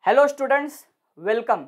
Hello students, welcome.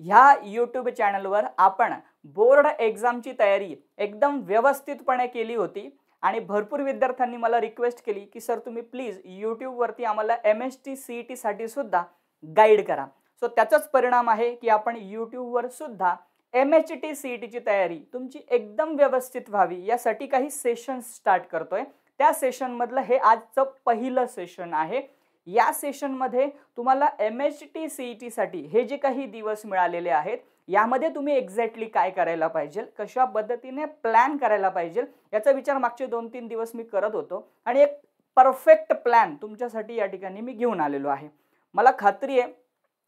ह्या YouTube चॅनलवर आपण बोर्ड एक्झामची तयारी एकदम व्यवस्थितपणे केली होती आणि भरपूर विद्यार्थ्यांनी मला रिक्वेस्ट केली की सर तुम्ही प्लीज यूट्यूबवरती आम्हाला MST CET साठी सुद्धा गाईड करा. सो त्याचाच परिणाम आहे की आपण यूट्यूबवर सुद्धा MHT CET ची तयारी तुमची एकदम व्यवस्थित व्हावी यासाठी काही सेशन्स स्टार्ट करतोय. त्या सेशनमधलं हे आजचं पहिलं सेशन आहे. या सेशनमध्ये तुम्हाला MHT CET साठी हे जे काही दिवस मिळालेले आहेत यामध्ये तुम्ही एक्झॅक्टली काय करायला पाहिजे, कशा पद्धतीने प्लॅन करायला पाहिजे याचा विचार मागचे 2-3 दिवस मी करत होतो आणि एक परफेक्ट प्लॅन तुमच्यासाठी या ठिकाणी मी घेऊन आलेलो आहे. मला खात्री आहे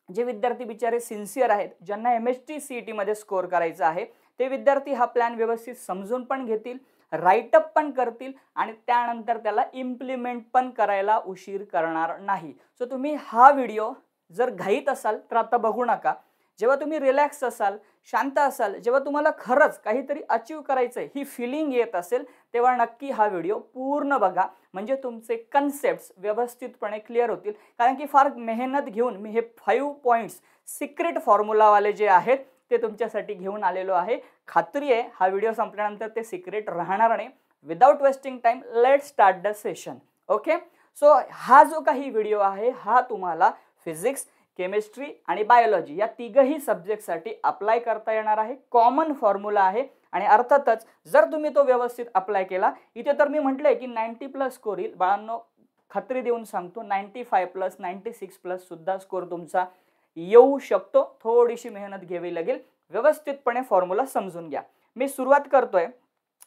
जे विद्यार्थी बिचारे सिन्सिअर आहेत, ज्यांना MHT CET मध्ये स्कोर करायचा आहे, ते विद्यार्थी हा प्लॅन व्यवस्थित समजून पण घेतील, राईटअप पण करतील आणि त्यानंतर त्याला इम्प्लिमेंट पण करायला उशीर करणार नाही. सो तुम्ही हा व्हिडिओ जर घाईत असाल तर आता बघू नका. जेव्हा तुम्ही रिलॅक्स असाल, शांत असाल, जेव्हा तुम्हाला खरंच काहीतरी अचीव करायचंय ही फिलिंग येत असेल, तेव्हा नक्की हा व्हिडिओ पूर्ण बघा. म्हणजे तुमचे कन्सेप्ट्स व्यवस्थितपणे क्लिअर होतील. कारण की फार मेहनत घेऊन मी हे 5 पॉइंट्स सिक्रेट फॉर्म्युलावाले जे आहेत ते तुमच्यासाठी घेऊन आलेलो आहे. खात्री आहे हा व्हिडिओ संपल्यानंतर ते सिक्रेट राहणार नाही. Without wasting time let start the session. Okay, so हा जो काही व्हिडिओ आहे हा तुम्हाला फिजिक्स, केमिस्ट्री आणि बायोलॉजी या तिघही सब्जेक्टसाठी अप्लाय करता येणार आहे. कॉमन फॉर्म्युला आहे आणि अर्थातच जर तुम्ही तो व्यवस्थित अप्लाय केला, इथे तर मी म्हटलंय की 90+ स्कोर येईल. बाळांनो, खात्री देऊन सांगतो 95+, 96+ सुद्धा स्कोर तुमचा येऊ शकतो. थोडीशी मेहनत घ्यावी लागेल. व्यवस्थितपणे फॉर्म्युला समजून घ्या. मी सुरुवात करतोय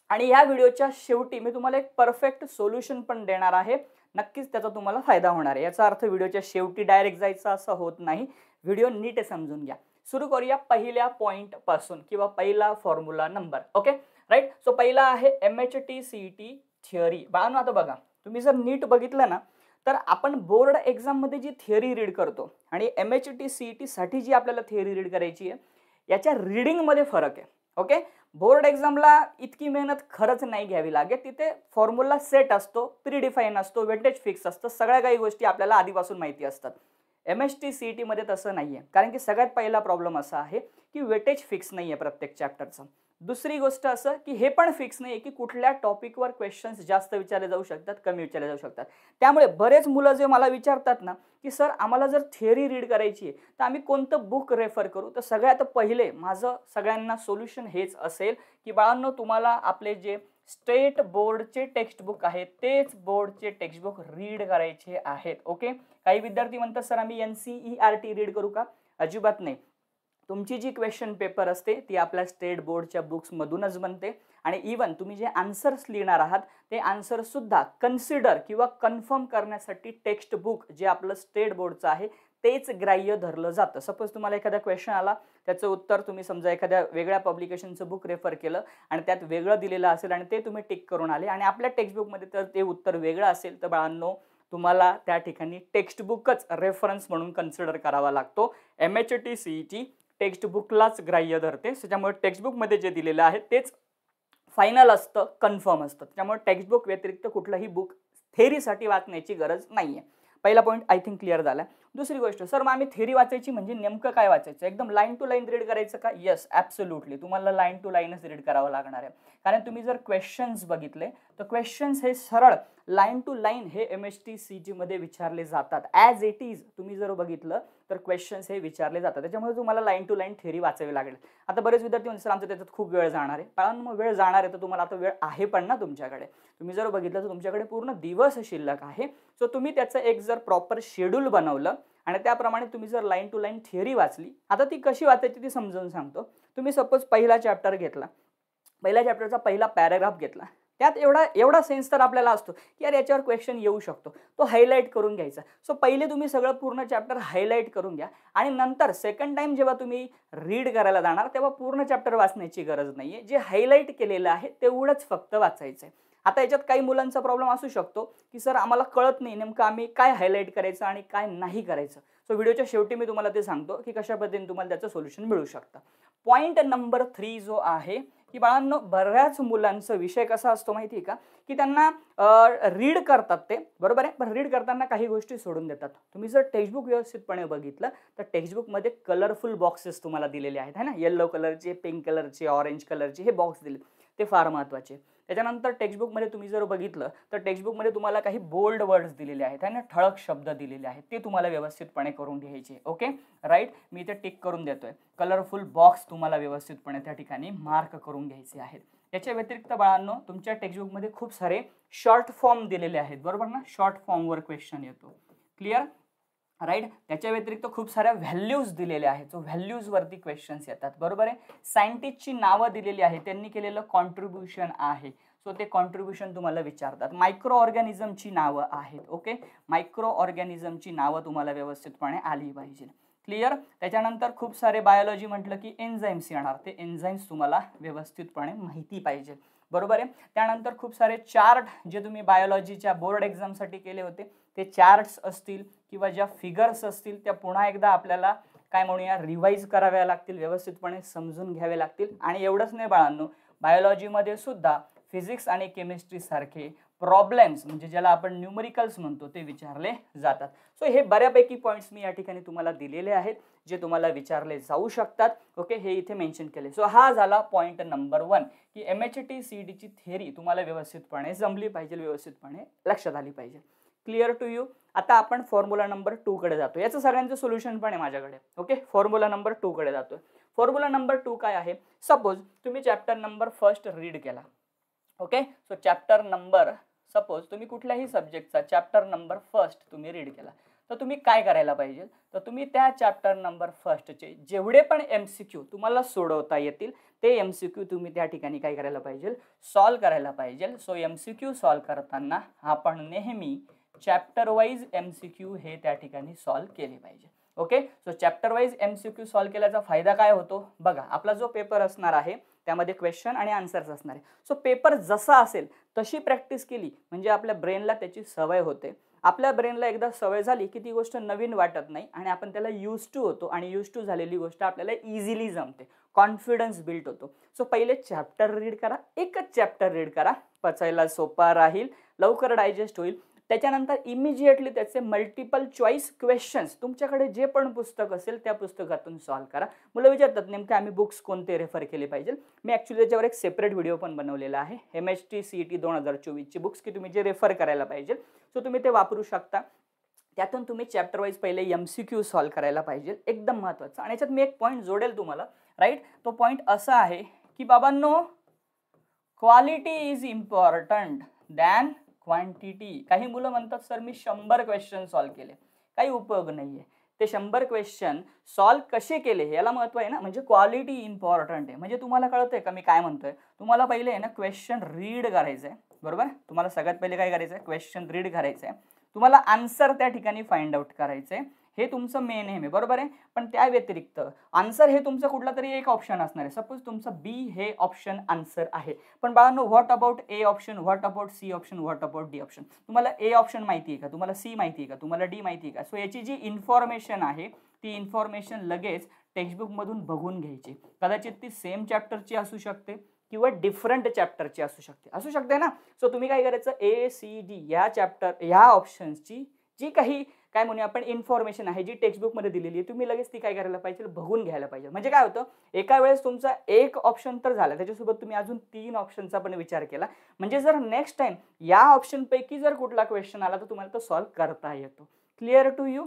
आणि या व्हिडिओच्या शेवटी मी तुम्हाला एक परफेक्ट सोल्युशन पण देणार आहे. नक्कीच त्याचा तुम्हाला फायदा होणार आहे. याचा अर्थ व्हिडिओच्या शेवटी डायरेक्ट जायचं असं होत नाही. व्हिडिओ नीट समजून घ्या. सुरू करूया पहिल्या पॉइंट पासून किंवा पहिला formula number. Okay, right. So पहिला आहे MHT CET थिअरी. बाळांनो, आता बघा, तुम्ही जर नीट बघितलं ना तर आपण बोर्ड एक्झाम मध्ये जी थिअरी रीड करतो आणि MHT CET साठी जी आपल्याला थिअरी रीड करायची आहे याच्या रीडिंग मध्ये फरक आहे. ओके, बोर्ड एक्झामला इतकी मेहनत खरंच नाही घ्यावी लागेल. तिथे फॉर्म्युला सेट असतो, प्रीडिफाईन असतो, वेटेज फिक्स असतं, सगळ्या काही गोष्टी आपल्याला आधीपासून माहिती असतात. MHT CET मध्ये तसं नाहीये. कारण की सगळ्यात पहिला प्रॉब्लेम असा आहे की वेटेज फिक्स नाहीये प्रत्येक चॅप्टरचं. दुसरी गोष्ट असं की हे पण फिक्स नाहीये की कुठल्या टॉपिकवर क्वेश्चन्स जास्त विचारले जाऊ शकतात, कमी विचारले जाऊ शकतात. त्यामुळे बरेच मुलं जे मला विचारतात ना की सर आम्हाला जर थिअरी रीड करायची आहे तर आम्ही कोणतं बुक रेफर करू, तर सगळ्यात पहिले माझं सगळ्यांना सोल्युशन हेच असेल की बाळांनो, तुम्हाला आपले जे स्टेट बोर्डचे टेक्स्ट बुक आहेत तेच बोर्डचे टेक्स्ट बुक रीड करायचे आहेत. ओके, काही विद्यार्थी म्हणतात सर आम्ही NCERT रीड करू का? अजिबात नाही. तुमची जी क्वेश्चन पेपर असते ती आपल्या स्टेट बोर्डच्या बुक्समधूनच बनते आणि इवन तुम्ही जे आन्सर्स लिहिणार आहात ते आन्सर सुद्धा कन्सिडर किंवा कन्फर्म करण्यासाठी टेक्स्ट बुक जे आपलं स्टेट बोर्डचं आहे तेच ग्राह्य धरलं जातं. सपोज तुम्हाला एखादा क्वेश्चन आला, त्याचं उत्तर तुम्ही समजा एखाद्या वेगळ्या पब्लिकेशनचं बुक रेफर केलं आणि त्यात वेगळं दिलेलं असेल आणि ते तुम्ही टिक करून आले आणि आपल्या टेक्स्टबुकमध्ये तर ते उत्तर वेगळं असेल, तर बाळांनो तुम्हाला त्या ठिकाणी टेक्स्ट बुकच रेफरन्स म्हणून कन्सिडर करावा लागतो. MHT CET टेक्स्ट बुकलाच ग्राह्य धरते. त्याच्यामुळे टेक्स्टबुकमध्ये जे दिलेलं आहे तेच फायनल असतं, कन्फर्म असतं. त्यामुळे टेक्स्टबुक व्यतिरिक्त कुठलंही बुक थेअरीसाठी वाचण्याची गरज नाहीये. पहिला पॉईंट आय थिंक क्लिअर झाला. दुसरी गोष्ट, सर मग आम्ही थेअरी वाचायची म्हणजे नेमकं काय वाचायचं? एकदम लाईन टू लाईन रीड करायचं का? Yes, absolutely. तुम्हाला लाईन टू लाईनच रीड करावं लागणार आहे. कारण तुम्ही जर क्वेश्चन्स बघितले तर क्वेश्चन्स हे सरळ लाईन टू लाईन हे MHT CET मध्ये विचारले जातात. ॲज इट इज तुम्ही जर बघितलं तर क्वेश्चन्स हे विचारले जातात. त्याच्यामुळे तुम्हाला लाईन टू लाईन थेअरी वाचावी लागेल. आता बरेच विद्यार्थी म्हणतात सर आमचं त्याच्यात खूप वेळ जाणार आहे. कारण मग वेळ जाणार आहे तर तुम्हाला आता वेळ आहे पण ना तुमच्याकडे. तुम्ही जर बघितलं तर तुमच्याकडे पूर्ण दिवस शिल्लक आहे. सो तुम्ही त्याचं एक जर प्रॉपर शेड्यूल बनवलं आणि त्याप्रमाणे तुम्ही जर लाईन टू लाईन थिअरी वाचली, आता ती कशी वाचायची ती समजावून सांगतो. तुम्ही सपोज पहिला चॅप्टर घेतला, पहिल्या चॅप्टरचा पहिला पॅराग्राफ घेतला, त्यात एवढा सेन्स तर आपल्याला असतो की यार याच्यावर क्वेश्चन येऊ शकतो, तो हायलाईट करून घ्यायचा. सो पहिले तुम्ही सगळं पूर्ण चॅप्टर हायलाईट करून घ्या आणि नंतर सेकंड टाइम जेव्हा तुम्ही रीड करायला जाणार तेव्हा पूर्ण चॅप्टर वाचण्याची गरज नाहीये. जे हायलाईट केलेलं आहे तेवढंच फक्त वाचायचं आहे. आता याच्यात काही मुलांचा प्रॉब्लेम असू शकतो की सर आम्हाला कळत नाही नेमकं आम्ही काय हायलाईट करायचं आणि काय नाही करायचं. सो व्हिडिओच्या शेवटी मी तुम्हाला ते सांगतो की कशा पद्धतीने तुम्हाला त्याचं सोल्युशन मिळू शकतं. पॉईंट नंबर 3 जो आहे की बाळांनो बऱ्याच मुलांचा विषय कसा असतो माहिती आहे का, की त्यांना रीड करतात ते बरोबर आहे, पण रीड करताना काही गोष्टी सोडून देतात. तुम्ही जर टेक्स्टबुक व्यवस्थितपणे बघितलं तर टेक्स्टबुकमध्ये कलरफुल बॉक्सेस तुम्हाला दिलेले आहेत है ना, येलो कलरचे, पिंक कलरचे, ऑरेंज कलरचे हे बॉक्स दिले, ते फार महत्त्वाचे. त्याच्यानंतर टेक्स्टबुकमध्ये तुम्ही जर बघितलं तर टेक्स्टबुकमध्ये तुम्हाला काही बोल्ड वर्ड्स दिलेले आहेत है ना, ठळक शब्द दिलेले आहेत, ते तुम्हाला व्यवस्थितपणे करून घ्यायचे. ओके राईट, मी इथे टिक करून देतोय. कलरफुल बॉक्स तुम्हाला व्यवस्थितपणे त्या ठिकाणी मार्क करून घ्यायचे आहेत. याच्या व्यतिरिक्त बाळांनो तुमच्या टेक्स्टबुकमध्ये खूप सारे शॉर्ट फॉर्म दिलेले आहेत बरोबर ना, शॉर्ट फॉर्मवर क्वेश्चन येतो. Clear right. त्याच्या व्यतिरिक्त खूप साऱ्या व्हॅल्यूज दिलेल्या आहेत, सो व्हॅल्यूजवरती क्वेश्चन्स येतात बरोबर आहे. सायंटिस्टची नावं दिलेली आहे, त्यांनी केलेलं कॉन्ट्रीब्युशन आहे, सो ते कॉन्ट्रीब्युशन तुम्हाला विचारतात. मायक्रो ऑर्गॅनिझमची नावं आहेत. ओके, मायक्रो ऑर्गॅनिझमची नावं तुम्हाला व्यवस्थितपणे आली पाहिजे. क्लिअर. त्याच्यानंतर खूप सारे बायोलॉजी म्हटलं की एन्झाईम्स येणार, ते एन्झाईम्स तुम्हाला व्यवस्थितपणे माहिती पाहिजे बरोबर आहे. त्यानंतर खूप सारे चार्ट जे तुम्ही बायोलॉजीच्या बोर्ड एक्झामसाठी केले होते, ते चार्ट्स असतील किंवा ज्या फिगर्स असतील त्या पुन्हा एकदा आपल्याला काय म्हणूया रिवाइज कराव्या लागतील, व्यवस्थितपणे समजून घ्यावे लागतील. आणि एवढंच नाही बाळांनो, बायोलॉजीमध्ये सुद्धा फिजिक्स आणि केमिस्ट्री सारखे प्रॉब्लेम्स म्हणजे ज्याला आपण न्यूमरिकल्स म्हणतो ते विचारले जातात. सो हे बऱ्यापैकी पॉईंट्स मी या ठिकाणी तुम्हाला दिलेले आहेत जे तुम्हाला विचारले जाऊ शकतात. ओके, हे इथे मेन्शन केले. सो हा झाला पॉईंट नंबर 1 की MHT-CET ची थेअरी तुम्हाला व्यवस्थितपणे जमली पाहिजे, व्यवस्थितपणे लक्षात आली पाहिजे. Clear to you. आता आपण फॉर्म्युला नंबर 2 कडे जातो. याचं सगळ्यांचं सोल्युशन पण आहे माझ्याकडे. ओके, फॉर्म्युला नंबर 2 कडे जातोय. फॉर्म्युला नंबर 2 काय आहे? सपोज तुम्ही चॅप्टर नंबर 1 रीड केला. Okay, so chapter number suppose तुम्ही कुठल्याही सब्जेक्टचा चॅप्टर नंबर 1 तुम्ही रीड केला, तर तुम्ही काय करायला पाहिजे, तर तुम्ही त्या चॅप्टर नंबर 1 चे जेवढे पण MCQ तुम्हाला सोडवता येतील ते MCQ तुम्ही त्या ठिकाणी काय करायला पाहिजे, सॉल्व करायला पाहिजे. सो MCQ सॉल्व करताना आपण नेहमी चॅप्टर वाईज MCQ हे त्या ठिकाणी सॉल्व केले पाहिजे. Okay, so chapter wise MCQ solve केल्याचा फायदा काय होतो बघा. आपला जो पेपर असणार आहे त्यामध्ये क्वेश्चन आणि आन्सर्स असणार आहे. सो पेपर जसा असेल तशी प्रॅक्टिस केली म्हणजे आपल्या ब्रेनला त्याची सवय होते. आपल्या ब्रेनला एकदा सवय झाली की ती गोष्ट नवीन वाटत नाही आणि आपण त्याला यूज टू होतो आणि यूज टू झालेली गोष्ट आपल्याला इझिली जमते, कॉन्फिडन्स बिल्ड होतो. सो पहिले चॅप्टर रीड करा, एकच चॅप्टर रीड करा, पचायला सोपा राहील, लवकर डायजेस्ट होईल. त्याच्यानंतर इमिजिएटली त्याचे मल्टिपल चॉईस क्वेश्चन्स तुमच्याकडे जे पण पुस्तक असेल त्या पुस्तकातून सॉल्व करा. मुलं विचारतात नेमके आम्ही बुक्स कोणते रेफर केले पाहिजे. मी ॲक्च्युली त्याच्यावर एक सेपरेट व्हिडिओ पण बनवलेला आहे, MHT-CET 2024 ची बुक्स की तुम्ही जे रेफर करायला पाहिजे, सो तुम्ही ते वापरू शकता. त्यातून तुम्ही चॅप्टर वाईज पहिले MCQ सॉल्व करायला पाहिजे, एकदम महत्त्वाचं. आणि याच्यात मी एक पॉईंट जोडेल तुम्हाला राईट. तो पॉईंट असा आहे की बाबांनो, quality is important than quantity. काही मुलं म्हणतात सर मी 100 क्वेश्चन सॉल्व केले, काही उपयोग नाहीये. ते 100 क्वेश्चन सॉल्व कसे केले याला महत्व आहे ना, म्हणजे क्वालिटी इम्पॉर्टंट आहे. म्हणजे तुम्हाला कळतंय का मी काय म्हणतोय. तुम्हाला पहिले आहे ना क्वेश्चन रीड करायचं आहे बरोबर. तुम्हाला सगळ्यात पहिले काय करायचं आहे, क्वेश्चन रीड करायचं आहे. तुम्हाला आन्सर त्या ठिकाणी फाइंड आउट करायचं आहे, हे तुमचं मेन एम आहे बरोबर आहे. पण त्या व्यतिरिक्त आन्सर हे तुमचं कुठला तरी एक ऑप्शन असणार आहे. सपोज तुमचं B हे ऑप्शन आन्सर आहे, पण बाळांनो what about A option, what about C option, what about D option. तुम्हाला A ऑप्शन माहिती आहे का, तुम्हाला C माहिती आहे का, तुम्हाला D माहिती आहे का. सो याची जी इन्फॉर्मेशन आहे ती इन्फॉर्मेशन लगेच टेक्स्टबुकमधून बघून घ्यायची. कदाचित ती सेम चॅप्टरची असू शकते किंवा डिफरंट चॅप्टरची असू शकते ना. सो तुम्ही काय करायचं, A-C-D या चॅप्टर ह्या ऑप्शन्सची जी काही काय म्हणूया आपण इन्फॉर्मेशन आहे जी टेक्स्टबुकमध्ये दिलेली आहे, तुम्ही लगेच ती काय करायला पाहिजे, बघून घ्यायला पाहिजे. म्हणजे काय होतं, एका वेळेस तुमचा एक ऑप्शन तर झाला, त्याच्यासोबत तुम्ही अजून 3 ऑप्शनचा पण विचार केला. म्हणजे जर नेक्स्ट टाइम या ऑप्शनपैकी जर कुठला क्वेश्चन आला तर तुम्हाला तो सॉल्व करता येतो. Clear to you.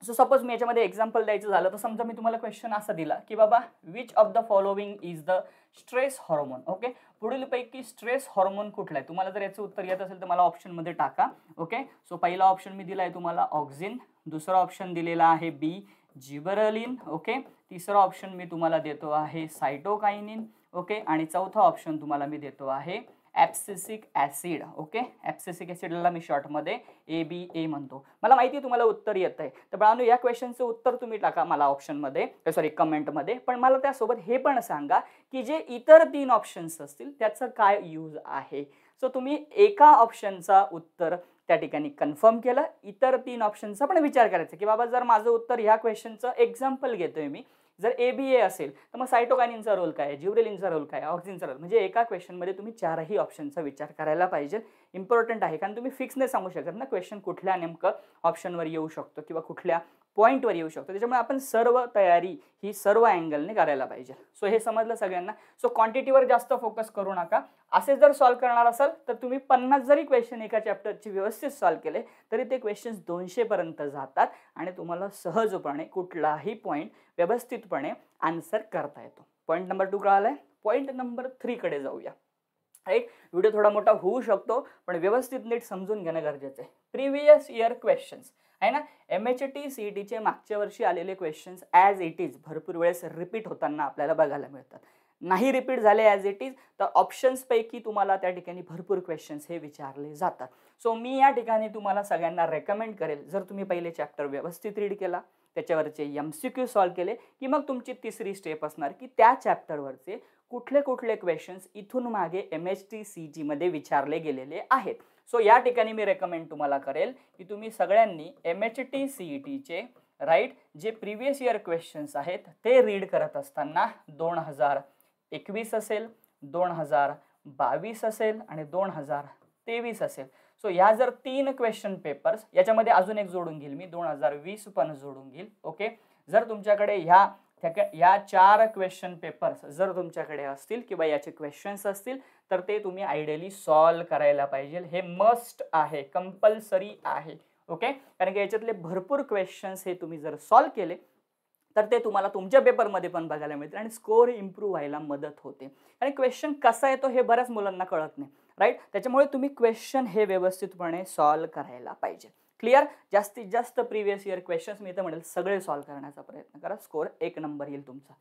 So suppose मी याच्यामध्ये एक्झाम्पल द्यायचं झालं तर समजा मी तुम्हाला क्वेश्चन असा दिला की बाबा which of the following is the stress hormone. Okay, पुढीलपैकी स्ट्रेस हॉर्मोन कुठला आहे. तुम्हाला जर याचं उत्तर येत असेल तर मला ऑप्शनमध्ये टाका. ओके, सो पहिला ऑप्शन मी दिला आहे तुम्हाला ऑक्सिन, दुसरा ऑप्शन दिलेला आहे B जिबरलिन. ओके, तिसरा ऑप्शन मी तुम्हाला देतो आहे सायटोकायनिन. ओके, आणि चौथा ऑप्शन तुम्हाला मी देतो आहे ॲब्सिसिक ॲसिड. ओके, ॲब्सिसिक ॲसिडला मी शॉर्टमध्ये ABA म्हणतो. मला माहिती आहे तुम्हाला उत्तर येत आहे, तर बाळांनो या क्वेश्चनचं उत्तर तुम्ही टाका मला ऑप्शनमध्ये, सॉरी कमेंटमध्ये. पण मला त्यासोबत हे पण सांगा की जे इतर 3 ऑप्शन्स असतील त्याचं काय यूज आहे. सो तुम्ही एका ऑप्शनचा उत्तर त्या ठिकाणी कन्फर्म केलं. इतर 3 ऑप्शनचा पण विचार करायचा की बाबा जर माझं उत्तर ह्या क्वेश्चनचं एक्झाम्पल घेतोय मी, जर ABA असेल तर मग सायटोकायनिनचा रोल काय आहे, जिब्रेलिनचा रोल काय आहे, ऑक्सिनचा रोल, म्हणजे एका क्वेश्चनमध्ये तुम्ही 4ही ऑप्शनचा विचार करायला पाहिजे. इम्पॉर्टंट आहे, कारण तुम्ही फिक्स नाही सांगू शकत ना क्वेश्चन कुठल्या नेमकं ऑप्शनवर येऊ शकतो किंवा कुठल्या पॉईंटवर येऊ शकतो. त्याच्यामुळे आपण सर्व तयारी ही सर्व अँगलने करायला पाहिजे. सो हे समजलं सगळ्यांना. सो क्वांटिटीवर जास्त फोकस करू नका. असे जर सॉल्व्ह करणार असाल तर तुम्ही 50 जरी क्वेश्चन एका चॅप्टरचे व्यवस्थित सॉल्व्ह केले तरी ते क्वेश्चन्स 200 पर्यंत जातात आणि तुम्हाला सहजपणे कुठलाही पॉईंट व्यवस्थितपणे आन्सर करता येतो. Point number 2 कळालाय. पॉईंट नंबर 3 कडे जाऊया. राईट, व्हिडिओ थोडा मोठा होऊ शकतो पण व्यवस्थित नीट समजून घेणं गरजेचं आहे. प्रिव्हियस इयर क्वेश्चन्स आहे ना, MHT CETचे मागच्या वर्षी आलेले क्वेश्चन्स ॲज इट इज भरपूर वेळेस रिपीट होताना आपल्याला बघायला मिळतात. नाही रिपीट झाले ॲज इट इज तर ऑप्शन्सपैकी तुम्हाला त्या ठिकाणी भरपूर क्वेश्चन्स हे विचारले जातात. सो मी या ठिकाणी तुम्हाला सगळ्यांना रेकमेंड करेल, जर तुम्ही पहिले चॅप्टर व्यवस्थित रीड केला, त्याच्यावरचे MCQ सॉल्व्ह केले की मग तुमची तिसरी स्टेप असणार की त्या चॅप्टरवरचे कुठले कुठले क्वेश्चन्स इथून मागे MHT CET मध्ये विचारले गेलेले आहेत. सो या ठिकाणी मी रेकमेंड तुम्हाला करेल की तुम्ही सगळ्यांनी MHT CETचे राईट जे प्रिव्हियस इयर क्वेश्चन्स आहेत ते रीड करत असताना 2021 असेल, 2022 असेल आणि 2023 असेल. सो ह्या जर 3 क्वेश्चन पेपर्स, याच्यामध्ये अजून एक जोडून घेईल मी, 2020 पण जोडून घेईल. ओके, जर तुमच्याकडे ह्या 4 क्वेश्चन पेपर्स जर तुमच्याकडे असतील किंवा याचे क्वेश्चन्स असतील तर ते तुम्ही आयडियली सॉल्व्ह करायला पाहिजे. हे मस्ट आहे, कंपल्सरी आहे. ओके, कारण की याच्यातले भरपूर क्वेश्चन्स हे तुम्ही जर सॉल्व्ह केले तर ते तुम्हाला तुमच्या पेपरमध्ये पण बघायला मिळतील आणि स्कोअर इम्प्रूव्ह व्हायला मदत होते. आणि क्वेश्चन कसा येतो हे बऱ्याच मुलांना कळत नाही. राईट, त्याच्यामुळे तुम्ही क्वेश्चन हे व्यवस्थितपणे सॉल्व्ह करायला पाहिजे. क्लिअर, जास्तीत जास्त प्रिव्हियस इयर क्वेश्चन्स मी तर म्हणेल सगळे सॉल्व्ह करण्याचा प्रयत्न करा, स्कोअर 1 नंबर येईल तुमचा.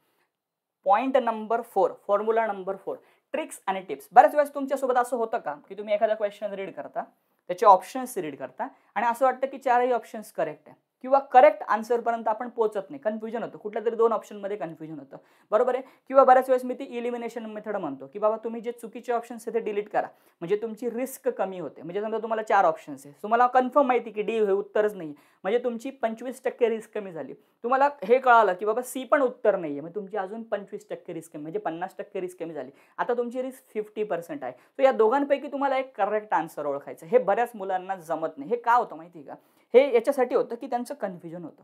Point number 4, formula number 4, tricks आणि टिप्स. बऱ्याच वेळेस तुमच्यासोबत असं होतं का की तुम्ही एखादा क्वेश्चन रीड करता, त्याचे ऑप्शन्स रीड करता आणि असं वाटतं की 4ही ऑप्शन्स करेक्ट आहे किंवा करेक्ट आन्सरपर्यंत आपण पोहोचत नाही, कन्फ्युजन होतं, कुठल्या तरी 2 ऑप्शनमध्ये कन्फ्युजन होतं, बरोबर आहे. किंवा बऱ्याच वेळेस मी ती इलिमिनेशन मेथड म्हणतो की बाबा तुम्ही जे चुकीचे ऑप्शन्स आहेत ते डिलीट करा, म्हणजे तुमची रिस्क कमी होते. म्हणजे समजा तुम्हाला 4 ऑप्शन्स आहे, तुम्हाला कन्फर्म माहिती की डी हे उत्तरच नाही, म्हणजे तुमची 25% रिस्क कमी झाली. तुम्हाला हे कळालं की बाबा C पण उत्तर नाही आहे, मग तुमची अजून 25% रिस्क कमी, म्हणजे 50% रिस्क कमी झाली. आता तुमची रिस्क 50% आहे. तर या दोघांपैकी तुम्हाला एक करेक्ट आन्सर ओळखायचं. हे बऱ्याच मुलांना जमत नाही. हे का होतं माहिती आहे का? हे याच्यासाठी होतं की त्यांचं कन्फ्युजन होतं,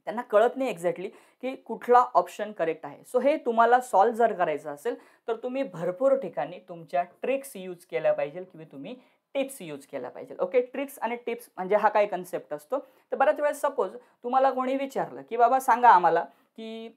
त्यांना कळत नाही एक्झॅक्टली की कुठला ऑप्शन करेक्ट आहे. सो हे तुम्हाला सॉल्व्ह जर करायचं असेल तर तुम्ही भरपूर ठिकाणी तुमच्या ट्रिक्स यूज केल्या पाहिजे किंवा तुम्ही टिप्स यूज केल्या पाहिजे. ओके, ट्रिक्स आणि टिप्स म्हणजे हा काय कन्सेप्ट असतो. तर बऱ्याच वेळेस सपोज तुम्हाला कोणी विचारलं की बाबा सांगा आम्हाला की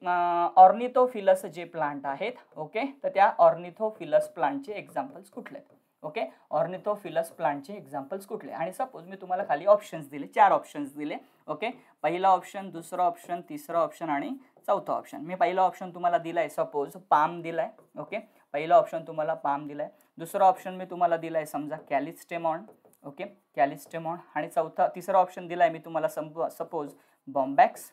ऑर्निथोफिलस जे प्लांट आहेत, ओके, तर त्या ऑर्निथोफिलस प्लांटचे एक्झाम्पल्स कुठले आहेत. ओके, ऑर्निथोफिलस प्लांटचे एक्झाम्पल्स कुठले, आणि सपोज मी तुम्हाला खाली ऑप्शन्स दिले, 4 ऑप्शन्स दिले. ओके, पहिला ऑप्शन, दुसरा ऑप्शन, तिसरा ऑप्शन आणि चौथा ऑप्शन. मी पहिला ऑप्शन तुम्हाला दिलाय सपोज पाम दिलाय. ओके, पहिला ऑप्शन तुम्हाला पाम दिलाय. दुसरा ऑप्शन मी तुम्हाला दिलाय समजा कॅलिस्टेमॉन. ओके, कॅलिस्टेमॉन. आणि तिसरा ऑप्शन दिलाय मी तुम्हाला सपोज बॉम्बॅक्स.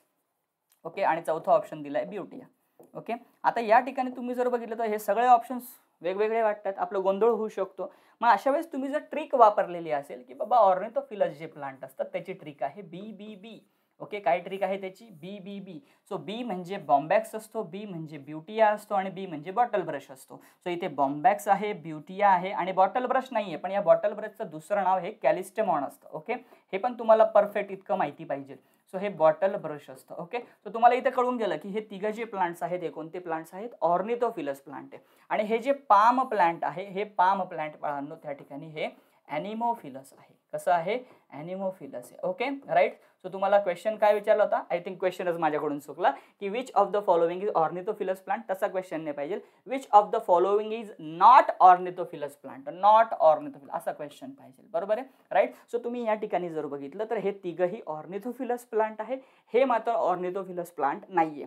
ओके, आणि चौथा ऑप्शन दिलाय ब्युटिया. ओके, आता या ठिकाणी तुम्ही जर बघितलं तर हे सगळे ऑप्शन्स वेगवेगळे वाटतात, आपलं गोंधळ होऊ शकतो. मग अशा वेळेस तुम्ही जर ट्रिक वापरलेली असेल की बाबा ऑर्निथोफिलस जे प्लांट असतात त्याची ट्रिक आहे BBB. ओके, काय ट्रिक आहे त्याची? BBB. सो बी म्हणजे बॉम्बॅक्स असतो, बी म्हणजे ब्युटिया असतो आणि बी म्हणजे बॉटल ब्रश असतो. सो इथे बॉम्बॅक्स आहे, ब्युटिया आहे आणि बॉटल ब्रश नाहीये, पण या बॉटल ब्रशचं दुसरं नाव हे कॅलिस्टेमॉन असतं. ओके, हे पण तुम्हाला परफेक्ट इतकं माहिती पाहिजे. सो हे बॉटल ब्रश असतं. ओके, सो तुम्हाला इथे कळून गेलं की हे तिघं जे प्लांट्स आहेत हे कोणते प्लांट्स आहेत? ऑर्निथोफिलस प्लांट आहे. आणि हे जे पाम प्लांट आहे हे पाम प्लांट बाळांनो त्या ठिकाणी हे ॲनिमोफिलस आहे. कसं आहे? ॲनिमोफिलस आहे. Okay, right. सो तुम्हाला क्वेश्चन काय विचारला होता? आय थिंक क्वेश्चनच माझ्याकडून चुकला की which of the following is ornithophilous plant, तसा क्वेश्चन नाही पाहिजे. Which of the following is not ornithophilous plant, not ornithophilous असा क्वेश्चन पाहिजे. बरोबर आहे, राईट. सो तुम्ही या ठिकाणी जर बघितलं तर हे तिघही ऑर्निथोफिलस प्लांट आहे, हे मात्र ऑर्निथोफिलस प्लांट नाहीये,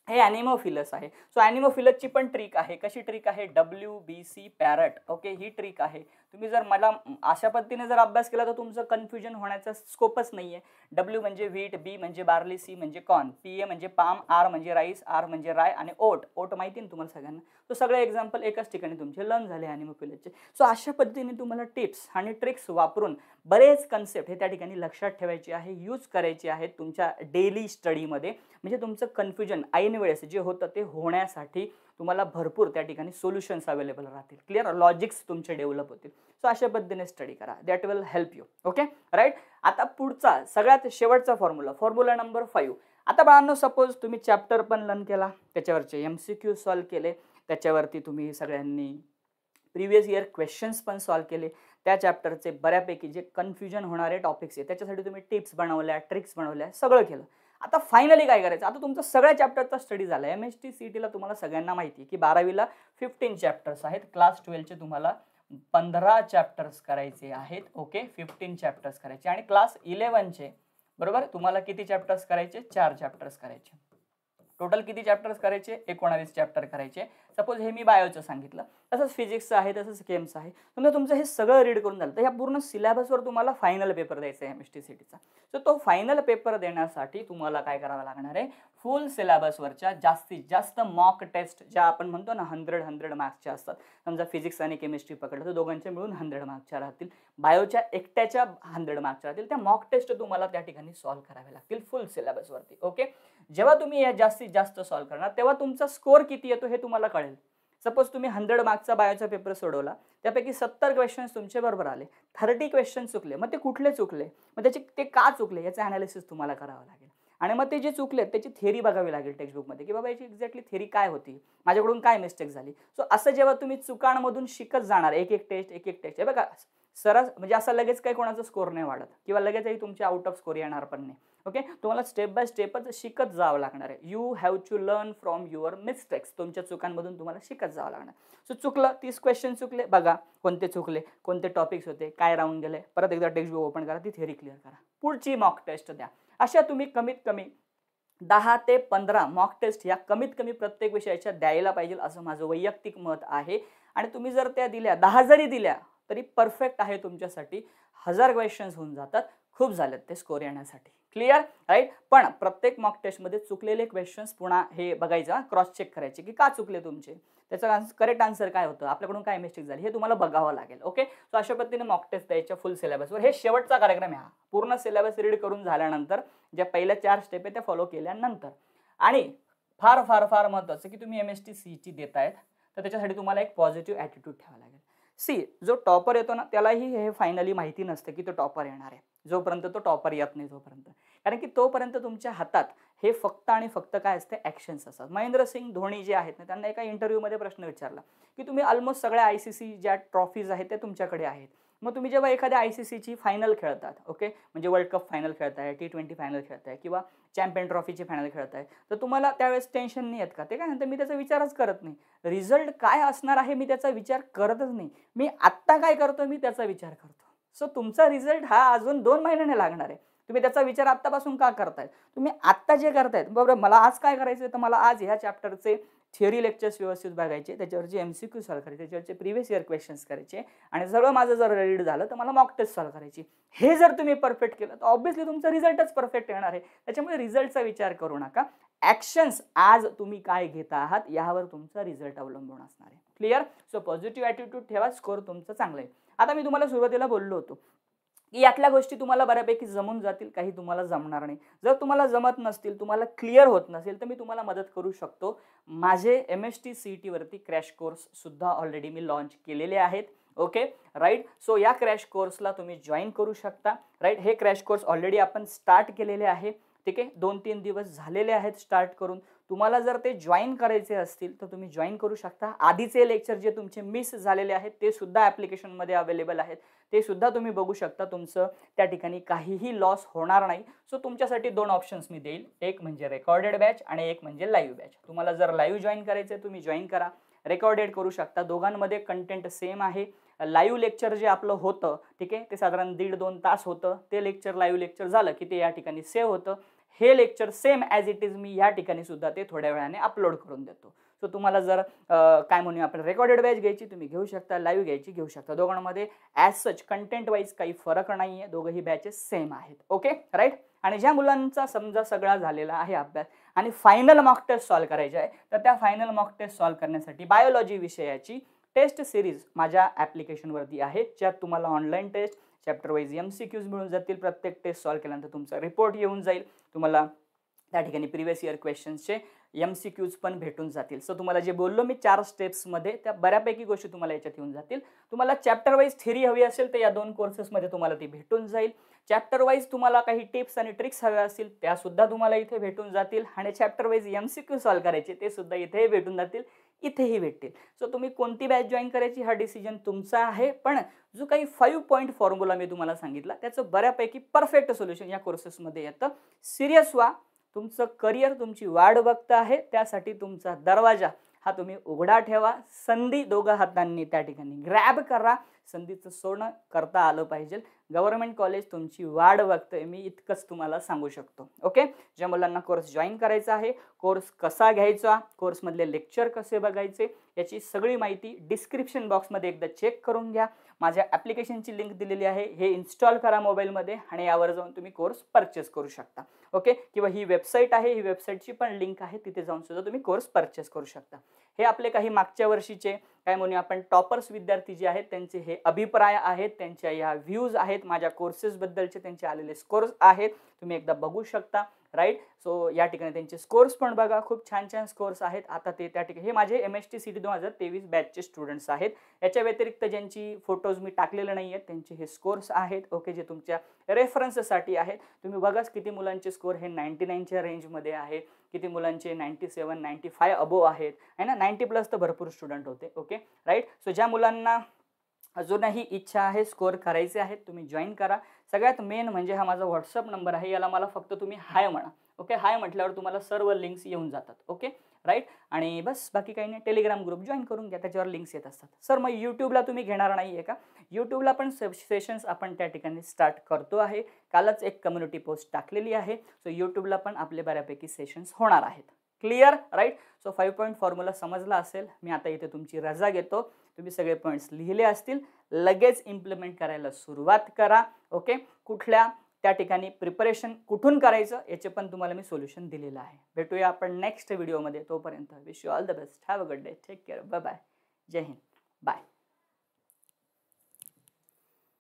हे ॲनिमोफिलस आहे. सो ॲनिमोफिलसची पण ट्रिक आहे. कशी ट्रिक आहे? WBC parrot. ओके, ही ट्रिक आहे. तुम्ही जर मला अशा पद्धतीने जर अभ्यास केला तर तुमचं कन्फ्युजन होण्याचा स्कोपच नाहीये. W म्हणजे व्हीट, B म्हणजे बार्ली, C म्हणजे कॉर्न, PA म्हणजे पाम, R म्हणजे राईस, R म्हणजे राय आणि ओट. ओट माहिती ना तुम्हाला सगळ्यांना. तो सगळे एक्झाम्पल एकाच ठिकाणी तुमचे लर्न झाले ॲनिमोफिलसचे. सो अशा पद्धतीने तुम्हाला टिप्स आणि ट्रिक्स वापरून बरेच कन्सेप्ट हे त्या ठिकाणी लक्षात ठेवायचे आहे, यूज करायचे आहेत तुमच्या डेली स्टडीमध्ये. म्हणजे तुमचं कन्फ्युजन ऐन वेळेस जे होतं ते होण्यासाठी तुम्हाला भरपूर त्या ठिकाणी सोल्युशन्स अवेलेबल राहतील. क्लिअर, लॉजिक्स तुमचे डेव्हलप होतील. सो अशा पद्धतीने स्टडी करा, that will help you. Okay right. आता पुढचा सगळ्यात शेवटचा फॉर्म्युला नंबर 5. आता बाळांनो, सपोज तुम्ही चॅप्टर पण लर्न केला, त्याच्यावरचे MCQ सॉल्व केले, त्याच्यावरती तुम्ही सगळ्यांनी प्रिव्हियस इयर क्वेश्चन्स पण सॉल्व केले, त्या चॅप्टरचे बऱ्यापैकी जे कन्फ्युजन होणारे टॉपिक्स आहेत त्याच्यासाठी तुम्ही टिप्स बनवल्या, ट्रिक्स बनवल्या, सगळं केलं. आता फायनली काय करायचं? आता तुमचा सगळ्या चॅप्टरचा स्टडी झाला. MST CETला तुम्हाला सगळ्यांना माहिती आहे की 12वीला 15 चॅप्टर्स आहेत, क्लास 12चे तुम्हाला 15 चॅप्टर्स करायचे आहेत. ओके, 15 चॅप्टर्स करायचे. आणि क्लास 11चे बरोबर तुम्हाला किती चॅप्टर्स करायचे? 4 चॅप्टर्स करायचे. टोटल किती चॅप्टर्स करायचे? 19 चॅप्टर करायचे. सपोज हे मी बायोचं सांगितलं, तसंच फिजिक्सचं आहे, तसंच केमचं आहे. तुम्ही तुमचं हे सगळं रीड करून झालं तर ह्या पूर्ण सिलेबसवर तुम्हाला फायनल पेपर द्यायचा आहे MST CETचा. सो तो फायनल पेपर देण्यासाठी तुम्हाला काय करावं लागणार आहे? फुल सिलेबसवरच्या जास्तीत जास्त मॉक टेस्ट, ज्या आपण म्हणतो ना 100 मार्क्सच्या असतात. समजा फिजिक्स आणि केमिस्ट्री पकडलं तर दोघांच्या मिळून 100 मार्क्सच्या राहतील, बायोच्या एकट्याच्या 100 मार्क्सच्या राहतील. त्या मॉक टेस्ट तुम्हाला त्या ठिकाणी सॉल्व्ह करावे लागतील फुल सिलेबसवरती. ओके, जेव्हा तुम्ही या जास्तीत जास्त सॉल्व्ह करणार तेव्हा तुमचा स्कोअर किती येतो हे तुम्हाला कळेल. सपोज तुम्ही 100 मार्क्सचा बायोचा पेपर सोडवला, त्यापैकी 70 क्वेश्चन्स तुमचे बरोबर आले, 30 क्वेश्चन चुकले. मग ते कुठले चुकले, मग ते का चुकले याचं अनालिसिस तुम्हाला करावं लागेल. आणि मग ते जे चुकले त्याची थेरी बघावी लागेल टेक्स्टबुकमध्ये की बाबा याची एक्झॅक्टली थेरी काय होती, माझ्याकडून काय मिस्टेक झाली. सो असं जेव्हा तुम्ही चुकांमधून शिकत जाणार, एक एक टेस्ट हे बघा सरस, म्हणजे असं लगेच काही कोणाचा स्कोर नाही वाढत किंवा लगेचही तुमचे आउट ऑफ स्कोर येणार पण नाही. ओके, तुम्हाला स्टेप बाय स्टेपच शिकत जावं लागणार आहे. You have to learn from your mistakes. तुमच्या चुकांमधून तुम्हाला शिकत जावं लागणार. सो चुकलं, 30 क्वेश्चन चुकले, बघा कोणते चुकले, कोणते टॉपिक्स होते, काय राहून गेले, परत एकदा टेक्स्टबुक ओपन करा, ती थेरी क्लिअर करा, पुढची मॉक टेस्ट द्या. अशा तुम्ही कमीत कमी 10 ते 15 मॉक टेस्ट या कमीत कमी प्रत्येक विषयाच्या द्यायला पाहिजे, असं माझं वैयक्तिक मत आहे. आणि तुम्ही जर त्या दिल्या, 10 जरी दिल्या तरी परफेक्ट आहे तुमच्यासाठी. 1000 क्वेश्चन्स होऊन जातात, खूप झालेत ते स्कोर येण्यासाठी. Clear, right. पण प्रत्येक मॉक टेस्टमध्ये चुकलेले क्वेश्चन्स पुन्हा हे बघायचं, क्रॉस चेक करायचे की का चुकले तुमचे, त्याचा करेक्ट आन्सर काय होतं, आपल्याकडून काय मिस्टेक झाली हे तुम्हाला बघावं लागेल. ओके, सो अशा पद्धतीने मॉक टेस्ट द्यायच्या फुल सिलेबसवर. हे शेवटचा कार्यक्रम आहे हा. पूर्ण सिलेबस रीड करून झाल्यानंतर ज्या पहिल्या 4 स्टेप आहेत त्या फॉलो केल्यानंतर. आणि फार फार फार महत्त्वाचं की तुम्ही MST CET देतायत तर त्याच्यासाठी तुम्हाला एक पॉझिटिव्ह ॲटिट्यूड ठेवावा लागेल. जो टॉपर येतो ना त्यालाही हे फायनली माहिती नसतं की तो टॉपर येणार आहे, जोपर्यंत तो टॉपर येत नाही तोपर्यंत. कारण की तोपर्यंत तुमच्या हातात हे फक्त आणि फक्त काय असते, ॲक्शन्स असतात. महेंद्र सिंग धोनी जे आहेत ना, त्यांना एका इंटरव्ह्यूमध्ये प्रश्न विचारला की तुम्ही ऑलमोस्ट सगळ्या ICC ज्या ट्रॉफीज आहेत त्या तुमच्याकडे आहेत, मग तुम्ही जेव्हा एखाद्या ICCची फायनल खेळतात, ओके, म्हणजे वर्ल्ड कप फायनल खेळताय, T20 फायनल खेळताय किंवा चॅम्पियन ट्रॉफीची फायनल खेळताय, तर तुम्हाला त्यावेळेस टेन्शन नाही येत का? ते काय म्हणतं, मी त्याचा विचारच करत नाही. रिझल्ट काय असणार आहे मी त्याचा विचार करतच नाही. मी आत्ता काय करतो मी त्याचा विचार करतो. सो तुमचा रिझल्ट हा अजून 2 महिन्याने लागणार आहे. तुम्ही त्याचा विचार आत्तापासून का करताय? तुम्ही आत्ता जे करतायत, बरोबर, मला आज काय करायचं तर मला आज ह्या चॅप्टरचे थिअरी लेक्चर्स व्यवस्थित बघायचे, त्याच्यावरचे MCQ सॉल्व करायचे, त्याच्यावरचे प्रिव्हियस इयर क्वेश्चन्स करायचे, आणि सगळं माझं जर रीड झालं तर मला मॉक टेस्ट सॉल्व करायची. हे जर तुम्ही परफेक्ट केलं तर ऑब्व्हियसली तुमचा रिझल्टच परफेक्ट येणार आहे. त्याच्यामुळे रिझल्टचा विचार करू नका. ॲक्शन्स आज तुम्ही काय घेता आहात यावर तुमचा रिझल्ट अवलंबून असणार आहे. क्लिअर. सो पॉझिटिव्ह ॲटिट्यूड ठेवा, स्कोअर तुमचा चांगला आहे. आता मी तुम्हाला सुरुवातीला बोललो होतो की यातल्या गोष्टी तुम्हाला बऱ्यापैकी जमून जातील, काही तुम्हाला जमणार नाही. जर तुम्हाला जमत नसतील, तुम्हाला क्लिअर होत नसेल तर मी तुम्हाला मदत करू शकतो. माझे MST CET वरती क्रॅश कोर्स सुद्धा ऑलरेडी मी लॉन्च केलेले आहेत. Okay, right. सो या क्रॅश कोर्सला तुम्ही जॉईन करू शकता. राईट, हे क्रॅश कोर्स ऑलरेडी आपण स्टार्ट केलेले आहे. ठीक आहे, 2-3 दिवस झालेले आहेत स्टार्ट करून. तुम्हाला जर ते जॉईन करायचे असतील तर तुम्ही जॉईन करू शकता. आधीचे लेक्चर जे तुमचे मिस झालेले आहेत ते सुद्धा ॲप्लिकेशनमध्ये अवेलेबल आहेत, ते सुद्धा तुम्ही बघू शकता. तुमचं त्या ठिकाणी काहीही लॉस होणार नाही. सो तुमच्यासाठी 2 ऑप्शन्स मी देईल, एक म्हणजे रेकॉर्डेड बॅच आणि एक म्हणजे लाईव्ह बॅच. तुम्हाला जर लाईव्ह जॉईन करायचं आहे तुम्ही जॉईन करा, रेकॉर्डेड करू शकता. दोघांमध्ये कंटेंट सेम आहे. लाईव्ह लेक्चर जे आपलं होतं, ठीक आहे, ते साधारण 1.5-2 तास होतं. ते लेक्चर लाईव्ह लेक्चर झालं की ते या ठिकाणी सेव्ह होतं. हे lecture same as it is me या ठिकाणी सुद्धा ते थोड्या वेळाने अपलोड करून देतो. सो तुम्हाला जर काय म्हणूया आपण रेकॉर्डेड बॅच घ्यायची तुम्ही घेऊ शकता, लाईव्ह घ्यायची घेऊ शकता. दोघांमध्ये ॲज सच कंटेंट वाईज काही फरक नाही आहे, दोघंही बॅचेस सेम आहेत. Okay, right. आणि ज्या मुलांचा समजा सगळा झालेला आहे अभ्यास आणि फायनल मॉक टेस्ट सॉल्व करायची आहे तर त्या फायनल मॉक टेस्ट सॉल्व करण्यासाठी बायोलॉजी विषयाची टेस्ट सिरीज माझ्या ॲप्लिकेशनवरती आहे, ज्यात तुम्हाला online test, chapter wise MCQs मिळून जातील. प्रत्येक टेस्ट सॉल्व्ह केल्यानंतर तुमचा रिपोर्ट येऊन जाईल. तुम्हाला त्या ठिकाणी प्रिव्हियस इयर क्वेश्चन्सचे MCQs पण भेटून जातील. सो तुम्हाला जे बोललो मी 4 स्टेप्समध्ये, त्या बऱ्यापैकी गोष्टी तुम्हाला याच्यात येऊन जातील. तुम्हाला चॅप्टर वाईज थेरी हवी असेल तर या 2 कोर्सेसमध्ये तुम्हाला ती भेटून जाईल. चॅप्टर वाईज तुम्हाला काही टिप्स आणि ट्रिक्स हव्या असतील त्या सुद्धा तुम्हाला इथे भेटून जातील. आणि चॅप्टर वाईज MCQ सॉल्व्ह करायचे ते सुद्धा इथे भेटून जातील, इथेही भेटतील. सो तुम्ही कोणती बॅच जॉईन करायची हा डिसिजन तुमचा आहे. पण जो काही 5 पॉईंट फॉर्म्युला मी तुम्हाला सांगितला त्याचं बऱ्यापैकी परफेक्ट सोल्युशन या कोर्सेसमध्ये येतं. सिरियस व्हा, तुमचं करिअर, तुमची वाढ बघत आहे, त्यासाठी तुमचा दरवाजा हा तुम्ही उघडा ठेवा. संधी दोघा हातांनी त्या ठिकाणी ग्रॅब करा. संधीचं सोनं करता आलं पाहिजे. गव्हर्नमेंट कॉलेज तुमची वाढ बघतंय, मी इतकंच तुम्हाला सांगू शकतो. ओके, ज्या मुलांना कोर्स जॉईन करायचा आहे, कोर्स कसा घ्यायचा, कोर्समधले लेक्चर कसे बघायचे, याची सगळी माहिती डिस्क्रिप्शन बॉक्समध्ये एकदा चेक करून घ्या. माझ्या ॲप्लिकेशनची लिंक दिलेली आहे, हे इन्स्टॉल करा मोबाईलमध्ये आणि यावर जाऊन तुम्ही कोर्स परचेस करू शकता. ओके, किंवा ही वेबसाईट आहे, ही वेबसाईटची पण लिंक आहे, तिथे जाऊन सुद्धा तुम्ही कोर्स परचेस करू शकता. हे आपले काही मागच्या वर्षीचे काय म्हणूया आपण टॉपर्स विद्यार्थी जे आहेत त्यांचे हे अभिप्राय आहेत, त्यांच्या या व्ह्यूज आहेत, माझ्या कोर्सेसबद्दलचे त्यांचे आलेले स्कोर्स आहेत, तुम्ही एकदा बघू शकता. राईट, सो या ठिकाणी त्यांचे स्कोर्स पण बघा, खूप छान छान स्कोर्स आहेत. आता ते त्या ठिकाणी हे माझे MST CT 2023 बॅचचे स्टुडंट्स आहेत. याच्या व्यतिरिक्त ज्यांची फोटोज मी टाकलेले नाही आहेत त्यांचे हे स्कोर्स आहेत. ओके, जे तुमच्या रेफरन्ससाठी आहेत. तुम्ही बघा किती मुलांचे स्कोर हे 99च्या रेंजमध्ये आहे, किती मुलांचे 97 95 अबो आहेत, है ना. 90+ तर भरपूर स्टुडंट होते. Okay, right. सो ज्या मुलांना अजूनही इच्छा आहे, स्कोर करायचे आहेत, तुम्ही जॉईन करा. सगळ्यात मेन म्हणजे हा माझा व्हॉट्सअप नंबर आहे, याला मला फक्त तुम्ही हाय म्हणा. ओके, हाय म्हटल्यावर तुम्हाला सर्व लिंक्स येऊन जातात. Okay, right. आणि बस बाकी काही नाही, टेलिग्राम ग्रुप जॉईन करून घ्या, त्याच्यावर लिंक्स येत असतात. सर मग यूट्यूबला तुम्ही घेणार नाही आहे का? यूट्यूबला पण सेशन्स आपण त्या ठिकाणी स्टार्ट करतो आहे. कालच एक कम्युनिटी पोस्ट टाकलेली आहे. सो यूट्यूबला पण आपले बऱ्यापैकी सेशन्स होणार आहेत. Clear, right. So 5 point formula समजला असेल. मी आता इथे तुमची रजा घेतो. तुम्ही सगळे पॉईंट्स लिहिले असतील, लगेच इम्प्लिमेंट करायला सुरुवात करा. ओके, कुठल्या त्या ठिकाणी प्रिपरेशन कुठून करायचं याचे पण तुम्हाला मी सोल्युशन दिलेलं आहे. भेटूया आपण नेक्स्ट व्हिडिओमध्ये. तोपर्यंत wish you all the best. Have a good day. Take care. Bye bye. जय हिंद. बाय.